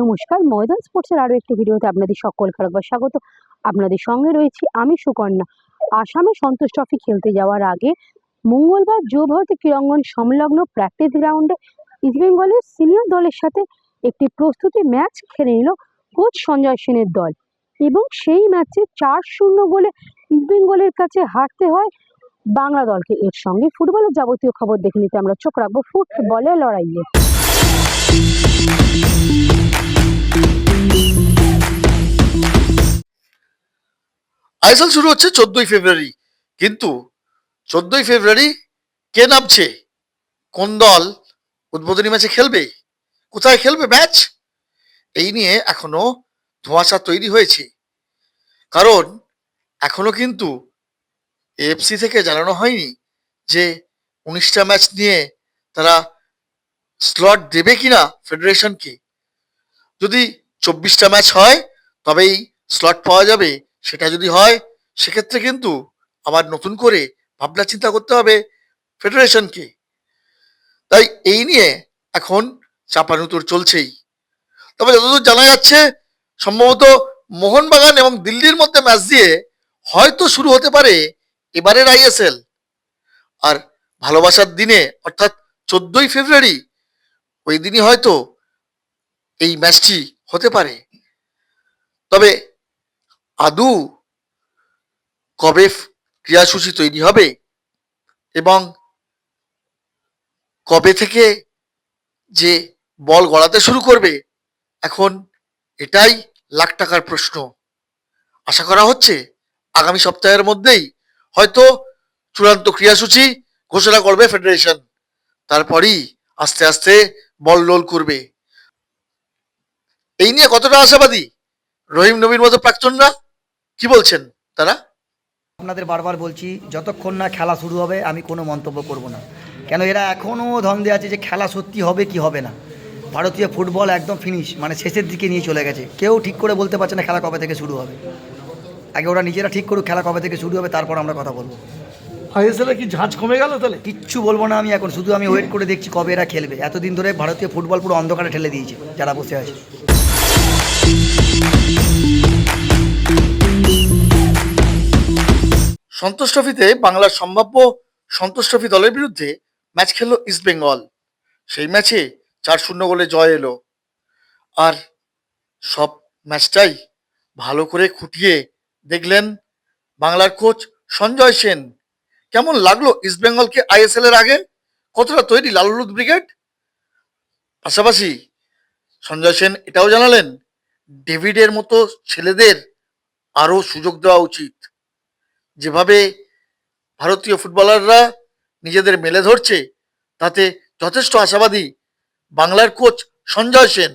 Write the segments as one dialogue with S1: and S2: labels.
S1: নমস্কার, ময়দান স্পোর্টসের আরো একটি ভিডিওতে আপনাদের সকলকে একবার স্বাগত। আপনাদের সঙ্গে রয়েছি আমি সুকন্যা। আসামে সন্তোষ ট্রফি খেলতে যাওয়ার আগে মঙ্গলবার যুব ভারতী ক্রীড়াঙ্গন সংলগ্ন প্র্যাকটিস গ্রাউন্ডে ইস্টবেঙ্গলের সিনিয়র দলের সাথে একটি প্রস্তুতি ম্যাচ খেলে নিল কোচ সঞ্জয় সেনের দল এবং সেই ম্যাচে 4-0 গোলে ইস্টবেঙ্গলের কাছে হারতে হয় বাংলা দলকে। এর সঙ্গে ফুটবলের যাবতীয় খবর দেখে নিতে আমরা চোখ রাখবো ফুটবলের লড়াইয়ে।
S2: আইএসএল শুরু হচ্ছে 14ই ফেব্রুয়ারি, কিন্তু 14ই ফেব্রুয়ারি কে নামছে, কোন দল উদ্বোধনী ম্যাচে খেলবে, কোথায় খেলবে ম্যাচ, এই নিয়ে এখনো ধোঁয়াশা তৈরি হয়েছে। কারণ এখনো কিন্তু এএফসি থেকে জানানো হয়নি যে 19টা ম্যাচ নিয়ে তারা স্লট দেবে কিনা ফেডারেশনকে। যদি 24টা ম্যাচ হয় তবেই স্লট পাওয়া যাবে। সেটা যদি হয় সেক্ষেত্রে কিন্তু আবার নতুন করে ভাবনা চিন্তা করতে হবে ফেডারেশনকে। তাই এই নিয়ে এখন চাপানুতোর চলছেই। তবে যতদূর জানা যাচ্ছে সম্ভবত মোহনবাগান এবং দিল্লির মধ্যে ম্যাচ দিয়ে হয়তো শুরু হতে পারে এবারের আইএসএল। আর ভালোবাসার দিনে অর্থাৎ 14ই ফেব্রুয়ারি ওই দিনই হয়তো এই ম্যাচটি হতে পারে। তবে আদৌ কবে ক্রীড়াসূচি তৈরি হবে এবং কবে থেকে যে বল গড়াতে শুরু করবে, এখন এটাই লাখ টাকার প্রশ্ন। আশা করা হচ্ছে আগামী সপ্তাহের মধ্যেই হয়তো চূড়ান্ত ক্রীড়াসূচি ঘোষণা করবে ফেডারেশন, তারপরই আস্তে আস্তে বল রোল করবে। এই নিয়ে কতটা আশাবাদী রহিম নবীর মতো প্রাক্তনরা, কি বলছেন তারা?
S3: আপনাদের বারবার বলছি, যতক্ষণ না খেলা শুরু হবে আমি কোনো মন্তব্য করব না। কেন এরা এখনও ধন্দে আছে যে খেলা সত্যি হবে কি হবে না। ভারতীয় ফুটবল একদম ফিনিশ, মানে শেষের দিকে নিয়ে চলে গেছে। কেউ ঠিক করে বলতে পারছে না খেলা কবে থেকে শুরু হবে। আগে ওরা নিজেরা ঠিক করুক খেলা কবে থেকে শুরু হবে, তারপর আমরা কথা বলবো।
S4: আইএসএলে কি ঝাঁজ কমে গেল তাহলে?
S3: কিচ্ছু বলবো না আমি এখন, শুধু আমি ওয়েট করে দেখছি কবে এরা খেলবে। এতদিন ধরে ভারতীয় ফুটবল পুরো অন্ধকারে ঠেলে দিয়েছে যারা বসে আছে।
S2: সন্তোষ ট্রফিতে বাংলার সম্ভাব্য সন্তোষ ট্রফি দলের বিরুদ্ধে ম্যাচ খেললো ইস্টবেঙ্গল। সেই ম্যাচে 4-0 গোলে জয় এলো। আর সব ম্যাচটাই ভালো করে খুঁটিয়ে দেখলেন বাংলার কোচ সঞ্জয় সেন। কেমন লাগলো ইস্টবেঙ্গলকে আইএসএল এর আগে, কতটা তৈরি লাল হলুদ ব্রিগেড? পাশাপাশি সঞ্জয় সেন এটাও জানালেন ডেভিডের মতো ছেলেদের আরো সুযোগ দেওয়া উচিত। যেভাবে ভারতীয় ফুটবলাররা নিজেদের মেলে ধরছে তাতে যথেষ্ট আশাবাদী বাংলার কোচ সঞ্জয় সেন।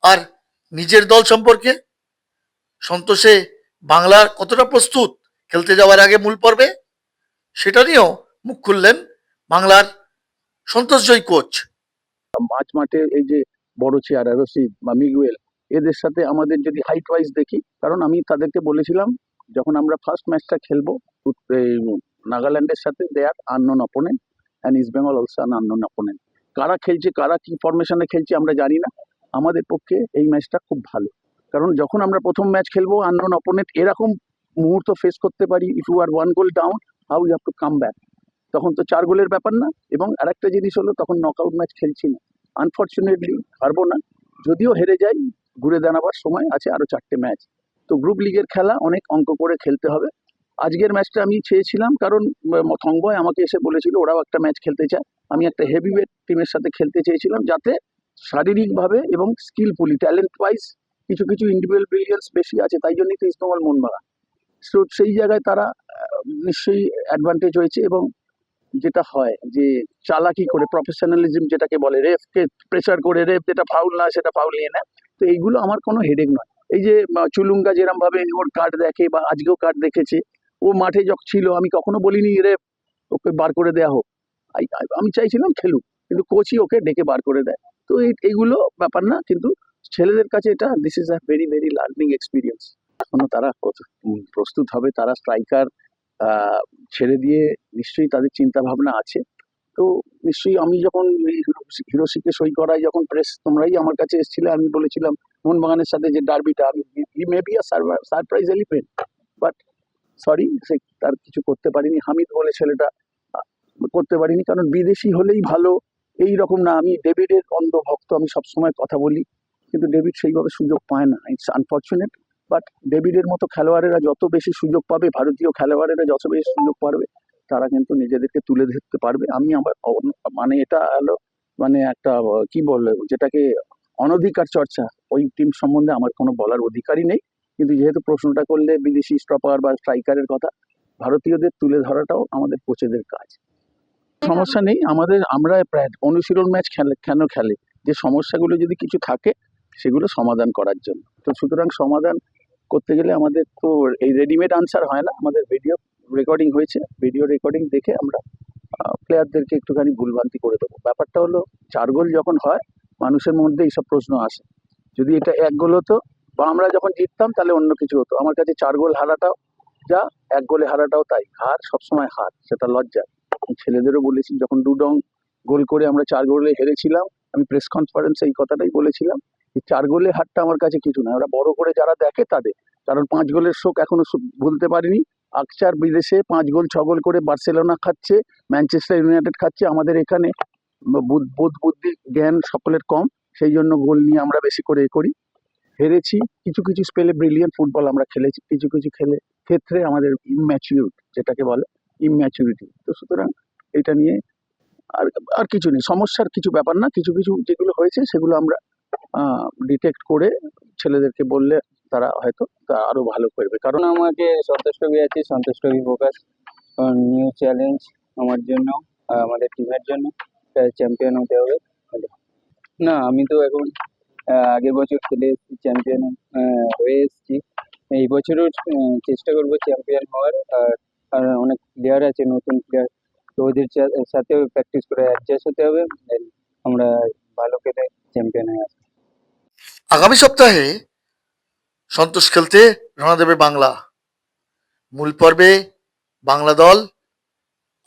S2: আর নিজের দল সম্পর্কে সন্তোষে বাংলা কতটা প্রস্তুত খেলতে যাওয়ার আগে মূল পর্বে, সেটা নিয়েও মুখ খুললেন বাংলার সন্তোষজয়ী কোচ।
S5: মাঝ মাঠে এই যে বড় চেয়ারা রশিদ বা মিগুয়েল, এদের সাথে আমাদের যদি হাইট ওয়াইজ দেখি, কারণ আমি তাদেরকে বলেছিলাম যখন আমরা ফার্স্ট ম্যাচটা খেলবো নাগাল্যান্ডের সাথে, they are unknown opponent and East Bengal also an unknown opponent. কারা খেলছে, কারা কি ফরমেশনে খেলছে আমরা জানি না। আমাদের পক্ষে এই ম্যাচটা খুব ভালো, কারণ যখন আমরা প্রথম ম্যাচ খেলবো আননোন অপোনেন্ট, এরকম মুহূর্ত ফেস করতে পারি। If you are 1 goal down, how you have to come back. তখন তো 4 গোলের ব্যাপার না। এবং আরেকটা জিনিস হলো, তখন নকআউট ম্যাচ খেলছি না। আনফর্চুনেটলি হারবো না, যদিও হেরে যাই, ঘুরে দাঁড়াবার সময় আছে আরো 4টে ম্যাচ। তো গ্রুপ লিগের খেলা অনেক অঙ্ক করে খেলতে হবে। আজকের ম্যাচটা আমি চেয়েছিলাম, কারণ থংবয় আমাকে এসে বলেছিল ওরাও একটা ম্যাচ খেলতে চায়। আমি একটা হেভিওয়েট টিমের সাথে খেলতে চেয়েছিলাম, যাতে শারীরিকভাবে এবং স্কিলফুলি ট্যালেন্ট ওয়াইজ কিছু কিছু ইন্ডিভিজুয়াল ব্রিলিয়েন্স বেশি আছে। তাই জন্যই তো ইস্টবেঙ্গল মোহনবাগান। সো সেই জায়গায় তারা নিশ্চয়ই অ্যাডভান্টেজ হয়েছে। এবং যেটা হয় যে চালাকি করে, প্রফেশনালিজম যেটাকে বলে, রেফকে প্রেসার করে, রেফ যেটা ফাউল না সেটা ফাউল নিয়ে নেয়। তো এইগুলো আমার কোনো হেডেক নয়। এই যে চুলুঙ্গা যেরকম ভাবে ওর কার্ড দেখে, বা আজকেও কার্ড দেখেছে, ও মাঠে যখন ছিল আমি কখনো বলিনি রেফ ওকে বার করে দেওয়া হোক। আমি চাইছিলাম খেলুক, কিন্তু কোচই ওকে ডেকে বার করে দেয়। তো এইগুলো ব্যাপার না, কিন্তু ছেলেদের কাছে এটা this is a very very learning experience. এখনো তারা প্রস্তুত হবে, তারা স্ট্রাইকার ছেড়ে দিয়ে নিশ্চয়ই তাদের চিন্তা ভাবনা আছে। তো নিশ্চয়ই আমি যখন হিরোশিকে সই করাই, যখন প্রেস তোমরাই আমার কাছে এসেছিলে, আমি বলেছিলাম মোহনবাগানের সাথে যে ডার্বিটা, আমি he may be a surprise element, but sorry, সে তার কিছু করতে পারিনি। হামিদ বলে ছেলেটা করতে পারিনি, কারণ বিদেশি হলেই ভালো এই রকম না। আমি ডেভিডের অন্ধ ভক্ত, আমি সবসময় কথা বলি, কিন্তু ডেভিড সেইভাবে সুযোগ পায় না। ইটস আনফর্চুনেট, বাট ডেভিডের মতো খেলোয়াড়েরা যত বেশি সুযোগ পাবে, ভারতীয় খেলোয়াড়েরা যত বেশি সুযোগ পাবে, তারা কিন্তু নিজেদেরকে তুলে ধরতে পারবে। আমি আমার মানে এটা হলো মানে একটা কি বলে যেটাকে অনধিকার চর্চা, ওই টিম সম্বন্ধে আমার কোনো বলার অধিকারই নেই। কিন্তু যেহেতু প্রশ্নটা করলে বিদেশি স্টপার বা স্ট্রাইকারের কথা, ভারতীয়দের তুলে ধরাটাও আমাদের কোচেদের কাজ। সমস্যা নেই আমাদের, আমরা প্রায় অনুশীলন ম্যাচ কেন খেলে, যে সমস্যাগুলো যদি কিছু থাকে সেগুলো সমাধান করার জন্য। তো সুতরাং সমাধান করতে গেলে আমাদের তো এই রেডিমেড আনসার হয় না, আমাদের ভিডিও রেকর্ডিং হয়েছে, ভিডিও রেকর্ডিং দেখে আমরা প্লেয়ারদেরকে একটুখানি ভুলভ্রান্তি করে দেবো। ব্যাপারটা হলো 4 গোল যখন হয় মানুষের মধ্যে এইসব প্রশ্ন আসে, যদি এটা 1 গোল হতো বা আমরা যখন জিততাম তাহলে অন্য কিছু হতো। আমার কাছে 4 গোল হারাটাও যা, 1 গোলে হারাটাও তাই। হার সবসময় হার, সেটা লজ্জা। আমি ছেলেদেরও বলেছি, যখন ডুডং গোল করে আমরা 4 গোলে হেরেছিলাম, আমি প্রেস কনফারেন্সে এই কথাটাই বলেছিলাম, যে 4 গোলে হারটা আমার কাছে কিছু না, ওরা বড় করে যারা দেখে তাদের, কারণ 5 গোলের শোক এখনো ভুলতে পারিনি। আকচার বিদেশে 5 গোল 6 গোল করে বার্সেলোনা খাচ্ছে, ম্যানচেস্টার ইউনাইটেড খাচ্ছে, আমাদের এখানে বোধ বুদ্ধি জ্ঞান সকলের কম, সেই জন্য গোল নিয়ে আমরা বেশি করে করি। হেরেছি, কিছু কিছু স্পেলে ব্রিলিয়ান্ট ফুটবল আমরা খেলেছি, কিছু কিছু ক্ষেত্রে আমাদের ইম্যাচিউর, যেটাকে বলে ইম্যাচুরিটি। তো সুতরাং এটা নিয়ে আর আর কিছু নেই, সমস্যার কিছু ব্যাপার না। কিছু কিছু যেগুলো হয়েছে সেগুলো আমরা ডিটেক্ট করে ছেলেদেরকে বললে তারা হয়তো তা আরো ভালো করবে। কারণ
S6: কারণ আমাকে সন্তোষ ট্রফি আছে, সন্তোষ ট্রফি ফোকাস নিউ চ্যালেঞ্জ আমার জন্য, আমাদের টিমের জন্য চ্যাম্পিয়ন হতে হবে। না, আমি তো এখন আগের বছর খেলে এসেছি, চ্যাম্পিয়ন হয়ে এসেছি। এই বছরও চেষ্টা করবো চ্যাম্পিয়ন হওয়ার। আর অনেক প্লেয়ার আছে, নতুন প্লেয়ার, তো ওদের সাথেও প্র্যাকটিস করে অ্যাডজাস্ট হতে হবে, then আমরা ভালো খেলে চ্যাম্পিয়ন হয়ে আসবো।
S2: আগামী সপ্তাহে সন্তোষ খেলতে রওনা দেবে বাংলা। মূল পর্বে বাংলা দল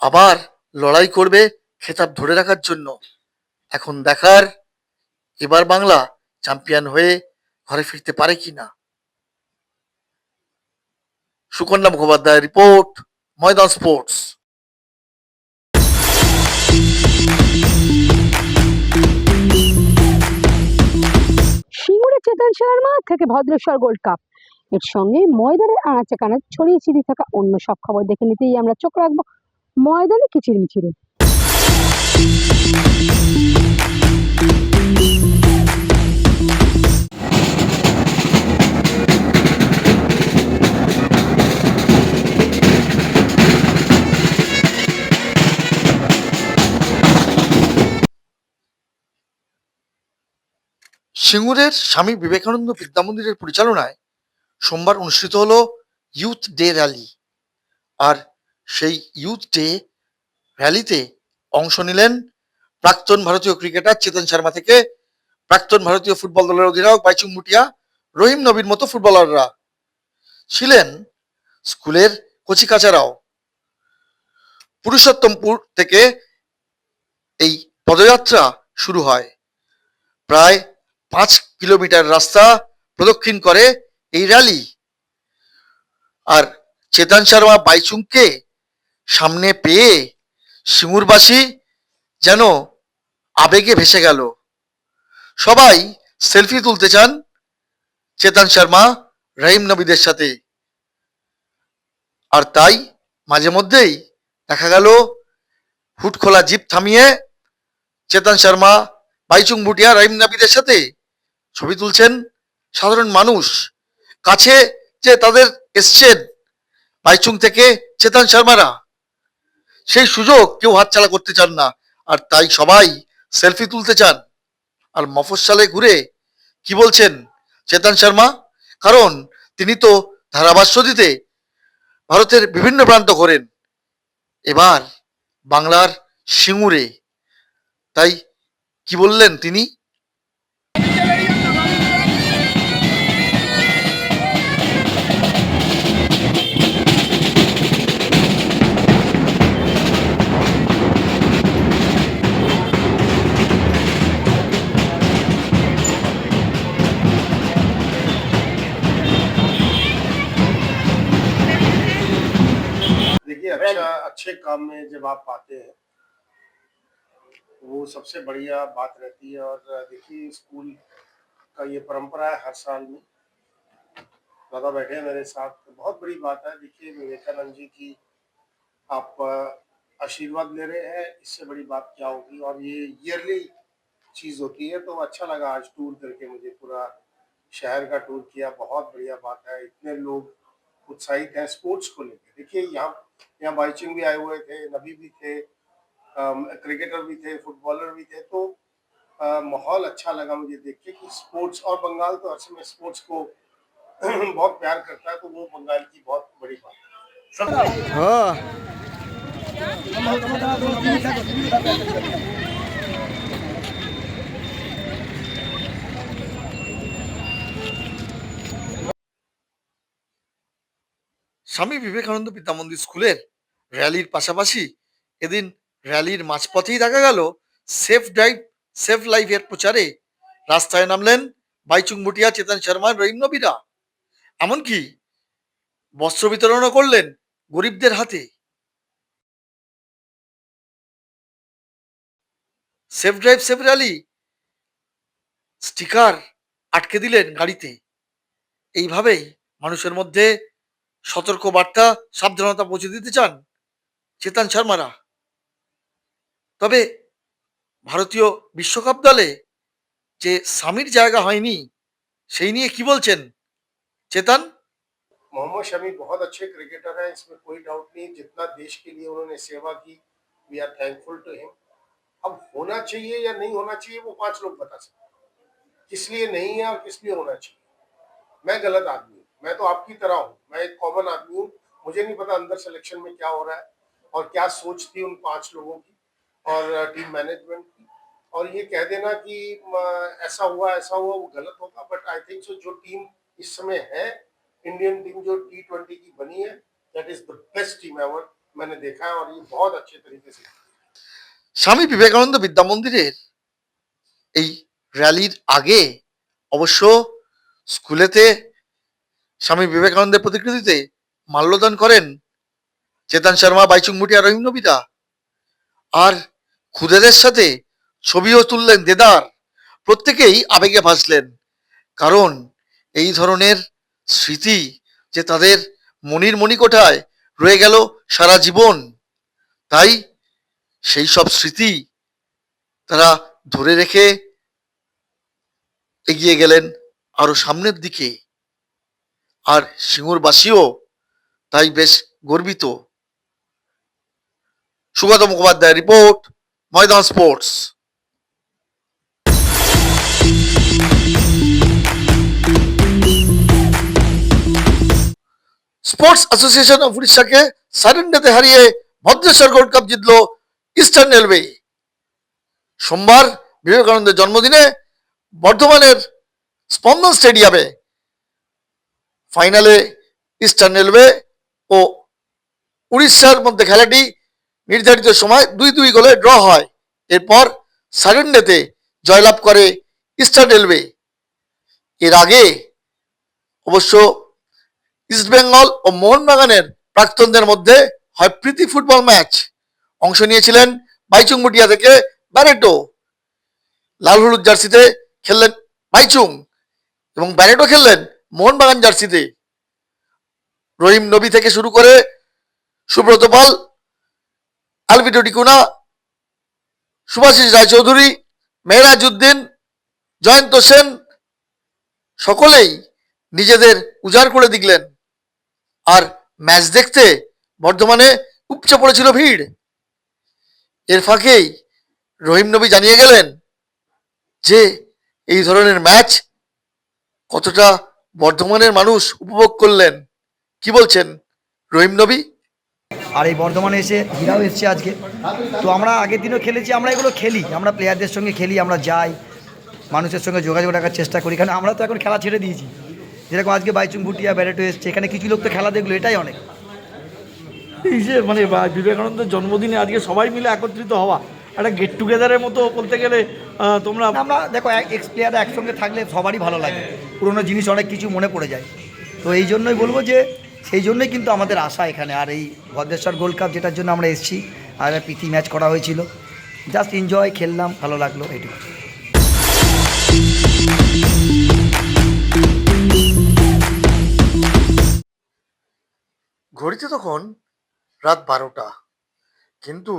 S2: আবার লড়াই করবে খেতাব ধরে রাখার জন্য। এখন দেখার এবার বাংলা চ্যাম্পিয়ন হয়ে ঘরে ফিরতে পারে কিনা। Sukanya Mukhopadhyay report, Maidan sports.
S1: সিঙ্গুরে চেতন শর্মা থেকে ভদ্রেশ্বর গোল্ড কাপ, এর সঙ্গে ময়দানের আনাচে কানাচে ছড়িয়ে ছিটিয়ে থাকা অন্য সব খবর দেখে নিতেই আমরা চোখ রাখবো ময়দানে কিচির মিচিরে।
S2: সিঙ্গুরের স্বামী বিবেকানন্দ বিদ্যামন্দিরের পরিচালনায় সোমবার অনুষ্ঠিত হলো ইউথ ডে র্যালি। আর সেই ইউথ ডে র্যালিতে অংশ নিলেন প্রাক্তন ভারতীয় ক্রিকেটার চেতন শর্মা থেকে প্রাক্তন ভারতীয় ফুটবল দলের অধিনায়ক বাইচুং ভুটিয়া, রহিম নবীর মতো ফুটবলাররা। ছিলেন স্কুলের কচিকাচারাও। পুরুষোত্তমপুর থেকে এই পদযাত্রা শুরু হয়। প্রায় 5 কিলোমিটার রাস্তা প্রদক্ষিণ করে এই র্যালি। আর চেতন শর্মা বাইচুংকে সামনে পেয়ে সিঙ্গুরবাসী যেন আবেগে ভেসে গেল। সবাই সেলফি তুলতে চান চেতন শর্মা রহিম নবীদের সাথে। আর তাই মাঝে মধ্যেই দেখা গেল হুট খোলা জিপ থামিয়ে চেতন শর্মা, বাইচুং ভুটিয়া, রহিম নবীদের সাথে ছবি তুলছেন সাধারণ মানুষ। কাছে যে তাদের এসছেন বাইচুং থেকে চেতন শর্মারা, সেই সুযোগ কেউ হাতছাড়া করতে চান না। আর তাই সবাই সেলফি তুলতে চান। আর মফস্বলে ঘুরে কি বলছেন চেতন শর্মা, কারণ তিনি তো ধারাভাষ্য দিতে ভারতের বিভিন্ন প্রান্ত ঘোরেন, এবার বাংলার সিঙ্গুরে। তাই কি বললেন তিনি?
S7: अच्छे काम में जब आप पाते हैं वो सबसे बढ़िया बात रहती है। और देखिए स्कूल का ये परंपरा है, हर साल में दादा बैठे हैं मेरे साथ, तो बहुत बड़ी बात है। देखिए विवेकानंद जी की आप आशीर्वाद ले रहे हैं, इससे बड़ी बात क्या होगी। और ये ईयरली चीज होती है, तो अच्छा लगा आज टूर करके, मुझे पूरा शहर का टूर किया, बहुत बढ़िया बात है। इतने लोग उत्साहित हैं स्पोर्ट्स को लेकर। देखिए यहाँ बाईचुंग भी आए हुए थे, नबी भी थे, क्रिकेटर भी थे, फुटबॉलर भी थे, तो माहौल अच्छा लगा मुझे देख के कि स्पोर्ट्स, और बंगाल तो हर समय स्पोर्ट्स को बहुत प्यार करता है, तो वो बंगाल की बहुत बड़ी बात है।
S2: স্বামী বিবেকানন্দ বিদ্যা মন্দির স্কুলের র্যালির পাশাপাশি এদিন র্যালির মাঝপথেই দেখা গেল সেফ ড্রাইভ সেফ লাইফের প্রচারে রাস্তায় নামলেন বাইচুং ভুটিয়া, চেতন শর্মা, রহিম নবীরা। এমনকি বস্ত্র বিতরণও করলেন গরিবদের হাতে। Safe drive safe rally sticker আটকে দিলেন গাড়িতে। এইভাবেই মানুষের মধ্যে সতর্ক বার্তা, সাবধানতা পৌঁছে দিতে চান চেতন শর্মারা। তবে ভারতীয় বিশ্বকাপ দলে যে সামির জায়গা হয়নি, সেই নিয়ে কি বলছেন চেতন?
S7: मोहम्मद शमी बहुत अच्छे क्रिकेटर हैं, इसमें कोई डाउट नहीं। जितना देश के लिए उन्होंने सेवा की, we are thankful to him. अब होना चाहिए या नहीं होना चाहिए वो 5 लोग बता सकते हैं, किस लिए नहीं है और किस लिए होना चाहिए। मैं गलत आदमी हूँ, मैं तो आपकी तरह हूँ, मैं एक कॉमन आदमी हूँ। मुझे नहीं पता अंदर सिलेक्शन में क्या हो रहा है और क्या सोच थी उन 5 लोगों की और टीम मैनेजमेंट की। और ये कह देना कि ऐसा हुआ वो गलत होगा। बट आई थिंक सो जो टीम इस समय है, इंडियन टीम जो T20 की बनी है, that is the best team ever मैंने देखा है। और ये बहुत अच्छे तरीके से
S2: স্বামী বিবেকানন্দ বিদ্যা মন্দিরের এই র্যালির আগে অবশ্য স্কুলেতে স্বামী বিবেকানন্দের প্রতিকৃতিতে মাল্যদান করেন চেতন শর্মা, বাইচুং ভুটিয়া, রহিম নবিতা। আর খুদেদের সাথে ছবিও তুললেন দেদার। প্রত্যেকেই আবেগে ভাসলেন, কারণ এই ধরনের স্মৃতি যে তাদের মনির মণিকোঠায় রয়ে গেল সারা জীবন। তাই সেই সব স্মৃতি তারা ধরে রেখে এগিয়ে গেলেন আরো সামনের দিকে। আর সিঙ্গুরবাসীও তাই বেশ গর্বিত। Sugata Mukhopadhyay report, Maidan sports. Sports association of উড়িষ্যাকে সারেন্ডাতে হারিয়ে ভদ্রেশ্বর গোল্ড কাপ জিতল ইস্টার্ন রেলওয়ে। সোমবার বিবেকানন্দের জন্মদিনে বর্ধমানের স্পন্দন স্টেডিয়ামে ফাইনালে ইস্টার্ন রেলওয়ে ও উড়িষ্যার মধ্যে খেলাটি নির্ধারিত সময় 2-2 গোলে ড্র হয়। এরপর সারেন্ডাতে জয়লাভ করে ইস্টার্ন রেলওয়ে। এর আগে অবশ্য ইস্টবেঙ্গল ও মোহনবাগানের প্রাক্তনদের মধ্যে হয় প্রীতি ফুটবল ম্যাচ। অংশ নিয়েছিলেন বাইচুং ভুটিয়া থেকে ব্যারেটো। লাল হলুদ জার্সিতে খেললেন বাইচুং এবং ব্যারেটো খেললেন মোহনবাগান জার্সিতে। রহিম নবী থেকে শুরু করে সুব্রত পাল, আলভিটো ডিকুনা, সুভাষিস রায়চৌধুরী, মেহরাজউদ্দিন, জয়ন্ত সেন সকলেই নিজেদের উজাড় করে দিলেন। আর ম্যাচ দেখতে বর্ধমানে উপচে পড়েছিল ভিড়। এর ফাঁকেই রহিম নবী জানিয়ে গেলেন যে এই ধরনের ম্যাচ কতটা বর্ধমানের মানুষ উপভোগ করলেন। কি বলছেন রহিম নবী?
S3: আর এই বর্ধমানে এসে হীরাও এসছে আজকে। তো আমরা আগের দিনও খেলেছি, আমরা এগুলো খেলি, আমরা প্লেয়ারদের সঙ্গে খেলি, আমরা যাই, মানুষের সঙ্গে যোগাযোগ রাখার চেষ্টা করি, কারণ আমরা তো এখন খেলা ছেড়ে দিয়েছি। যেরকম আজকে বাইচুং ভুটিয়া, ব্যারেটো এসছে, এখানে কিছু লোক তো খেলা দেখলো, এটাই অনেক।
S4: এই যে মানে বিবেকানন্দের জন্মদিনে আজকে সবাই মিলে একত্রিত হওয়া, একটা গেট টুগেদারের মতো বলতে গেলে তোমরা
S3: আমরা দেখো এক্স প্লেয়াররা একসঙ্গে থাকলে সবারই ভালো লাগে, পুরোনো জিনিস অনেক কিছু মনে পড়ে যায়। তো এই জন্যই বলবো যে সেই জন্যই কিন্তু আমাদের আশা এখানে। আর এই ভদ্রেশ্বর গোল্ড কাপ যেটার জন্য আমরা এসেছি, আর প্রীতি ম্যাচ করা হয়েছিল, জাস্ট এনজয়, খেললাম, ভালো লাগলো এইটুকু।
S2: ঘড়িতে তখন রাত 12টা, কিন্তু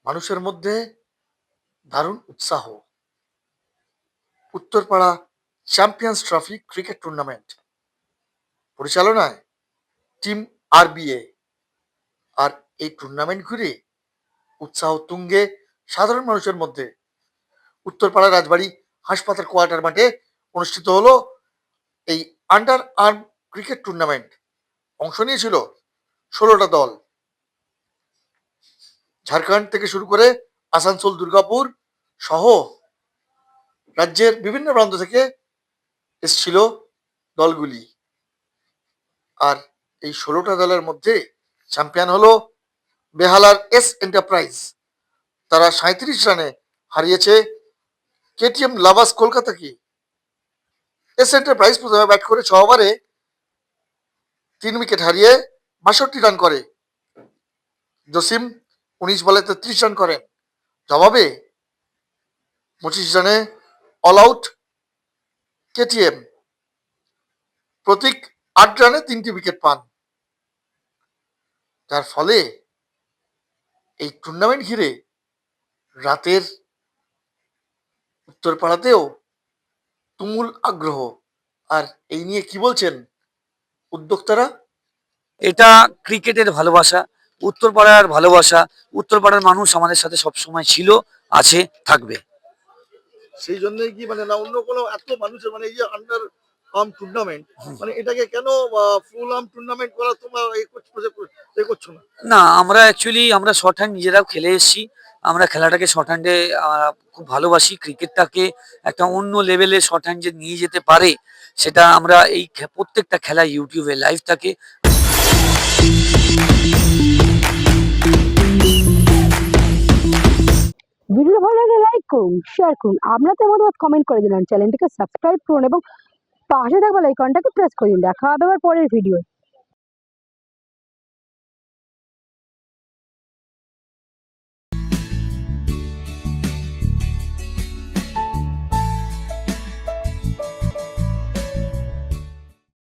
S2: মানুষের মধ্যে দারুণ উৎসাহ। Uttarpara champions trophy cricket tournament পরিচালনায় টিম RBA, আর এই টুর্নামেন্ট ঘিরে উৎসাহ তুঙ্গে সাধারণ মানুষের মধ্যে। উত্তরপাড়া রাজবাড়ি হাসপাতাল কোয়ার্টার মাঠে অনুষ্ঠিত হলো এই আন্ডার আর্ম ক্রিকেট টুর্নামেন্ট। অংশ নিয়েছিল 16টা দল। ঝাড়খণ্ড থেকে শুরু করে আসানসোল, দুর্গাপুর সহ রাজ্যের বিভিন্ন প্রান্ত থেকে এসেছিল দলগুলি। আর এই 16টা দলের মধ্যে চ্যাম্পিয়ন হলো বেহালার এস এন্টারপ্রাইজ। তারা 37 রানে হারিয়েছে KTM লাভাস কলকাতাকে। এস এন্টারপ্রাইজ প্রথমে ব্যাট করে 6 ওভারে 3 উইকেট হারিয়ে 62 রান করে। জসিম 19 বলে 33 রান করেন। জবাবে 25 রানে অল আউট KTM। প্রতীক 8 রানে 3টি উইকেট পান, যার ফলে এই টুর্নামেন্ট ঘিরে রাতের উত্তরপাড়াতেও তুমুল আগ্রহ। আর এই নিয়ে কি বলছেন উদ্যোক্তারা?
S8: এটা ক্রিকেটের ভালোবাসা, উত্তরপাড়ার ভালোবাসা। উত্তরপাড়ার মানুষ আমাদের সাথে সবসময় ছিল, আছে, থাকবে।
S2: সেই জন্যই কি মানে না অন্য কোনো এত মানুষের মানে এই যে আন্ডার আর্ম টুর্নামেন্ট, মানে এটাকে কেন ফুল আর্ম টুর্নামেন্ট করা তোমরা এ করছো না?
S8: না, আমরা অ্যাকচুয়ালি আমরা শর্ট হ্যান্ড নিজেরাও খেলে এসেছি। আমরা খেলাটাকে শর্ট হ্যান্ডে খুব ভালোবাসি। ক্রিকেটটাকে একটা অন্য লেভেলে শর্ট হ্যান্ড যে নিয়ে যেতে পারে, সেটা আমরা এই প্রত্যেকটা খেলা ইউটিউবে লাইভ থাকে।
S1: ভিডিও ভালো লাগলে লাইক করুন, শেয়ার করুন, আপনাদের মতামত কমেন্ট করে দিন, চ্যানেলটিকে সাবস্ক্রাইব করুন এবং পাশে থাকা বেল আইকনটাকে প্রেস করে দিন। দেখা হবে আবার পরের ভিডিও।